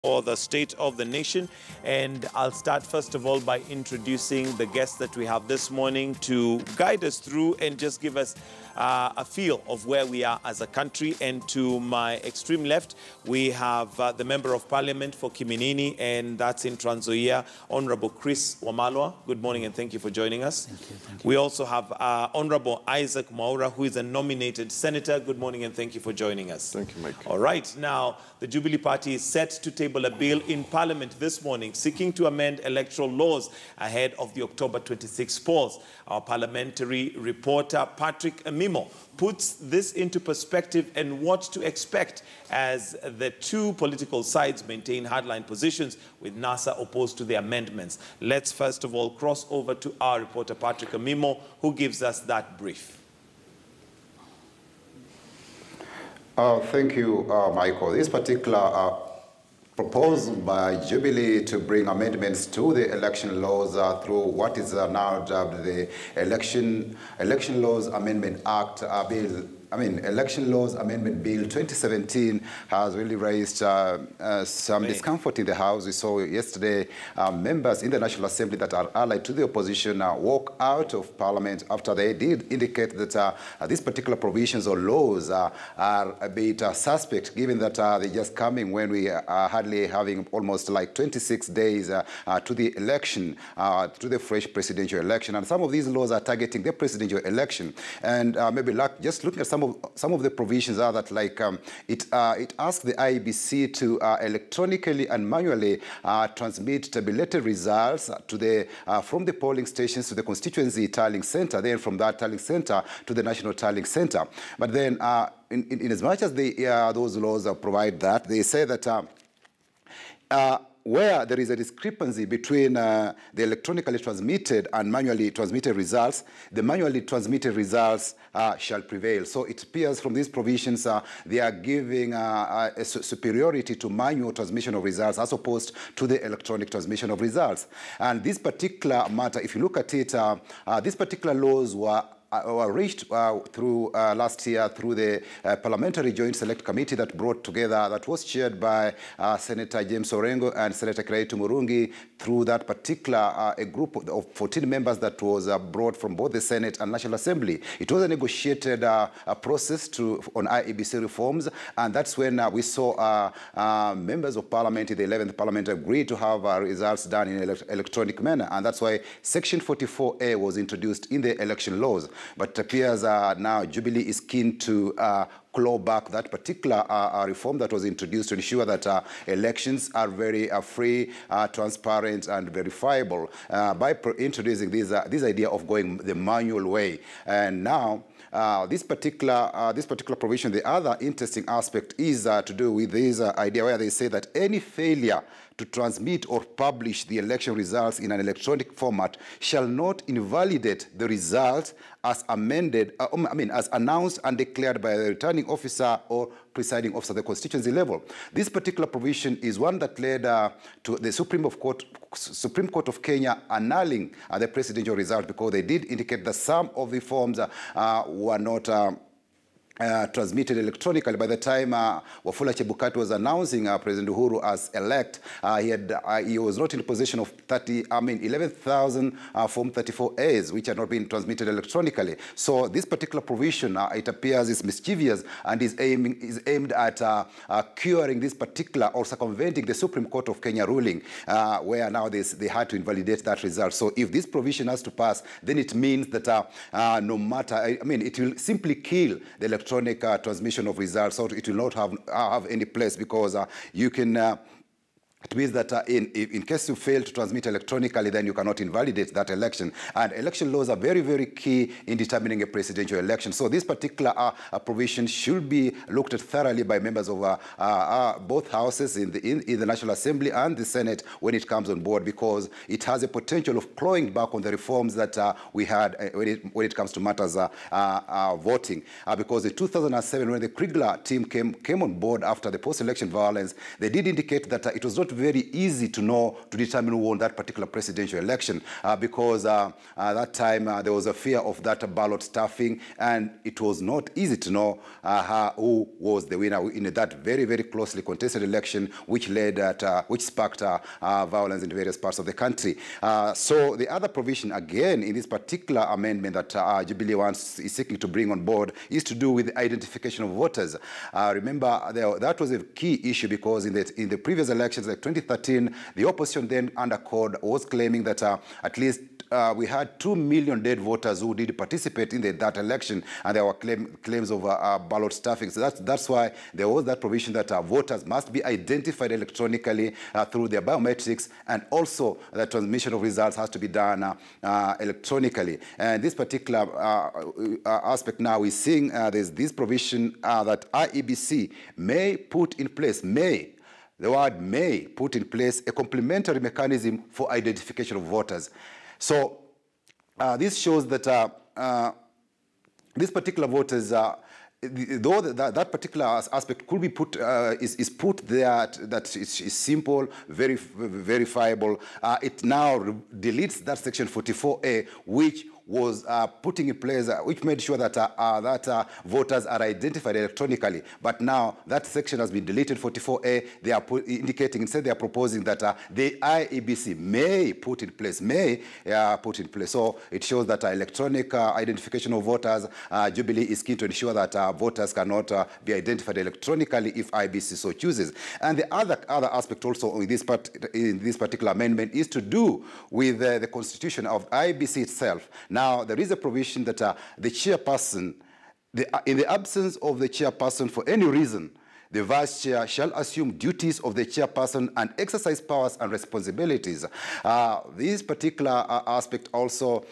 for the State of the Nation. And I'll start first of all by introducing the guests that we have this morning to guide us through and just give us a feel of where we are as a country. And to my extreme left, we have the Member of Parliament for Kiminini, and that's in Trans Nzoia, Honorable Chris Wamalwa. Good morning and thank you for joining us. Thank you. We also have Honorable Isaac Mwaura, who is a nominated senator. Good morning and thank you for joining us. Thank you, Mike. All right, now the Jubilee Party is set to table a bill in Parliament this morning seeking to amend electoral laws ahead of the October 26 polls. Our parliamentary reporter Patrick Amimo puts this into perspective and what to expect as the two political sides maintain hardline positions, with NASA opposed to the amendments. Let's first of all cross over to our reporter Patrick Amimo, who gives us that brief. Thank you, Michael. This particular proposal by Jubilee to bring amendments to the election laws through what is now dubbed the Election Laws Amendment Act Election Laws Amendment Bill 2017 has really raised some discomfort in the House. We saw yesterday members in the National Assembly that are allied to the opposition walk out of Parliament after they did indicate that these particular provisions or laws are a bit suspect, given that they're just coming when we are hardly having almost like 26 days to the election, to the fresh presidential election. And some of these laws are targeting the presidential election. And maybe just looking at some of the provisions are that, like, it asks the IEBC to electronically and manually transmit tabulated results to from the polling stations to the constituency tallying center, then from that tallying center to the national tallying center. But then, in as much as those laws provide that, they say that where there is a discrepancy between the electronically transmitted and manually transmitted results, the manually transmitted results shall prevail. So it appears from these provisions they are giving a superiority to manual transmission of results as opposed to the electronic transmission of results. And this particular matter, if you look at it, these particular laws were reached through last year through the Parliamentary Joint Select Committee that was chaired by Senator James Orengo and Senator Kiraitu Murungi. Through that particular a group of 14 members that was brought from both the Senate and National Assembly. It was a negotiated process on IEBC reforms, and that's when we saw members of Parliament in the 11th Parliament agree to have results done in an electronic manner, and that's why Section 44A was introduced in the election laws. But it appears now Jubilee is keen to claw back that particular reform that was introduced to ensure that elections are very free, transparent, and verifiable by introducing this idea of going the manual way. And now, this particular provision, the other interesting aspect is to do with this idea where they say that any failure to transmit or publish the election results in an electronic format shall not invalidate the results as amended, as announced and declared by the returning officer or presiding officer at the constituency level. This particular provision is one that led to the Supreme Court of Kenya annulling the presidential result, because they did indicate that some of the forms were not transmitted electronically. By the time Wafula Chebukati was announcing President Uhuru as elect, he was not in possession of 11,000 Form 34As, which had not been transmitted electronically. So this particular provision, it appears, is mischievous and is aimed at curing this particular or circumventing the Supreme Court of Kenya ruling, where now they had to invalidate that result. So if this provision has to pass, then it means that no matter, it will simply kill the electronic transmission of results, so it will not have any place, because you can it means that in case you fail to transmit electronically, then you cannot invalidate that election. And election laws are very, very key in determining a presidential election. So this particular provision should be looked at thoroughly by members of both houses in the National Assembly and the Senate when it comes on board, because it has a potential of clawing back on the reforms that we had when it comes to matters voting. Because in 2007, when the Kriegler team came on board after the post-election violence, they did indicate that it was not not very easy to know, to determine who won that particular presidential election, because at that time there was a fear of that ballot stuffing, and it was not easy to know who was the winner in that very, very closely contested election, which sparked violence in various parts of the country. So the other provision, again, in this particular amendment that Jubilee is seeking to bring on board, is to do with the identification of voters. Remember, that was a key issue, because in the previous elections, like 2013, the opposition then under CORD was claiming that at least we had 2 million dead voters who did participate in that election, and there were claims of ballot stuffing. So that's why there was that provision that voters must be identified electronically through their biometrics, and also the transmission of results has to be done electronically. And this particular aspect now is seeing there's this provision that IEBC may put in place, the word may put in place a complementary mechanism for identification of voters. So this shows that these particular voters, though that particular aspect could be put, is put there, that is simple, verifiable, it now deletes that section 44A, which was putting in place, which made sure that voters are identified electronically. But now that section has been deleted, 44A. They are indicating, instead they are proposing that the IEBC may put in place, So it shows that electronic identification of voters, Jubilee is keen to ensure that voters cannot be identified electronically if IEBC so chooses. And the other aspect also in this particular amendment is to do with the constitution of IEBC itself. Now, there is a provision that the chairperson, in the absence of the chairperson for any reason, the vice chair shall assume duties of the chairperson and exercise powers and responsibilities. This particular aspect also,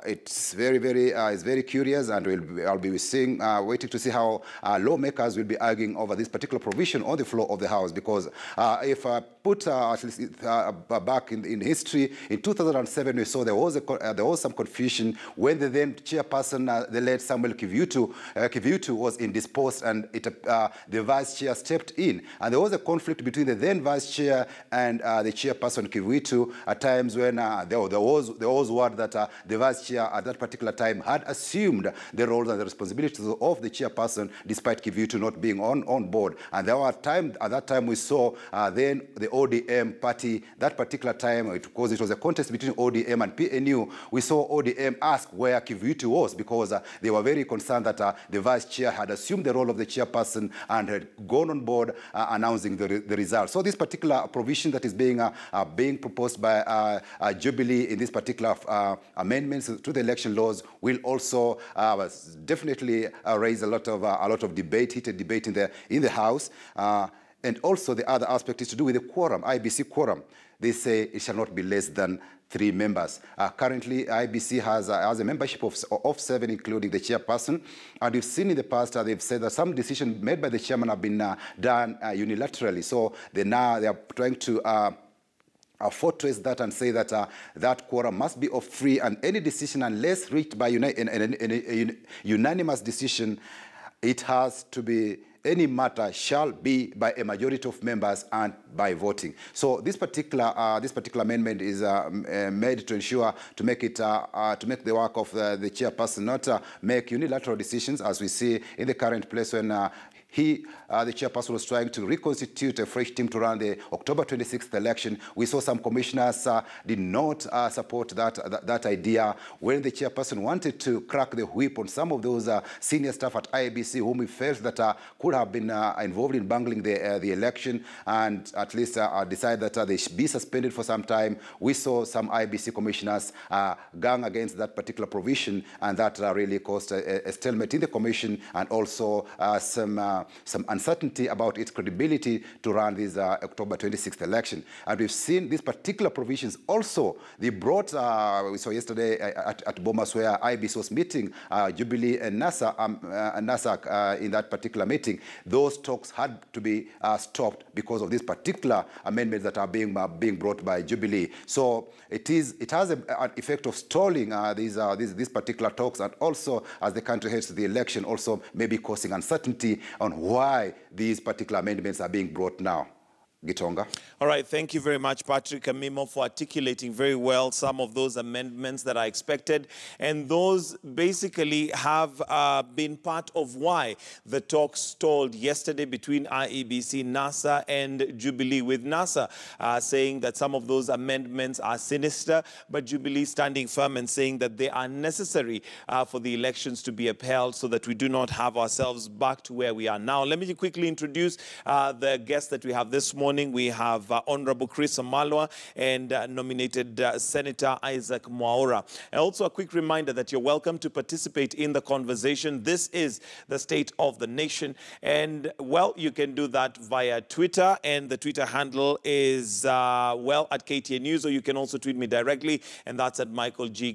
it's very curious, and I'll be waiting to see how lawmakers will be arguing over this particular provision on the floor of the House, because if I put at least back in history, in 2007 we saw there was some confusion when the then chairperson, the late Samuel Kivutu was indisposed, and the vice chair stepped in, and there was a conflict between the then vice chair and the chairperson Kivutu at times when there was word that the vice chair at that particular time had assumed the roles and the responsibilities of the chairperson despite Kivutu not being on board. And there were at that time we saw then the ODM party, that particular time, because it was a contest between ODM and PNU, we saw ODM ask where Kivutu was, because they were very concerned that the vice chair had assumed the role of the chairperson and had gone on board announcing the results. So this particular provision that is being proposed by Jubilee in this particular amendments to the election laws will also definitely raise a lot of debate, heated debate in the House. And also the other aspect is to do with the quorum, IBC quorum. They say it shall not be less than 3 members. Currently, IBC has a membership of 7, including the chairperson. And we've seen in the past, they've said that some decisions made by the chairman have been done unilaterally. So they are trying to fortress that and say that that quorum must be of 3, and any decision, unless reached by a unanimous decision, it has to be, any matter shall be by a majority of members and by voting. So this particular amendment is made to ensure, to make the work of the chairperson not make unilateral decisions, as we see in the current place when the chairperson was trying to reconstitute a fresh team to run the October 26th election. We saw some commissioners did not support that idea. When the chairperson wanted to crack the whip on some of those senior staff at IEBC whom he felt that could have been involved in bungling the election, and at least decide that they should be suspended for some time, we saw some IEBC commissioners gang against that particular provision, and that really caused a stalemate in the commission, and also some uncertainty about its credibility to run this October 26th election. And we've seen these particular provisions also. They brought, we saw yesterday at Bomas, where IBC was meeting Jubilee and NASA in that particular meeting. Those talks had to be stopped because of these particular amendments that are being brought by Jubilee. So it has an effect of stalling these particular talks, and also as the country heads to the election, also maybe causing uncertainty on why these particular amendments are being brought now. Gitonga. All right, thank you very much, Patrick Amimo, for articulating very well some of those amendments that are expected. And those basically have been part of why the talks stalled yesterday between IEBC, NASA, and Jubilee, with NASA saying that some of those amendments are sinister, but Jubilee standing firm and saying that they are necessary for the elections to be upheld so that we do not have ourselves back to where we are now. Let me quickly introduce the guests that we have this morning. We have Honorable Chris Amalwa and nominated Senator Isaac Mwaura. And also a quick reminder that you're welcome to participate in the conversation. This is the State of the Nation. And, well, you can do that via Twitter. And the Twitter handle is, at KTN News. Or you can also tweet me directly. And that's at Michael G.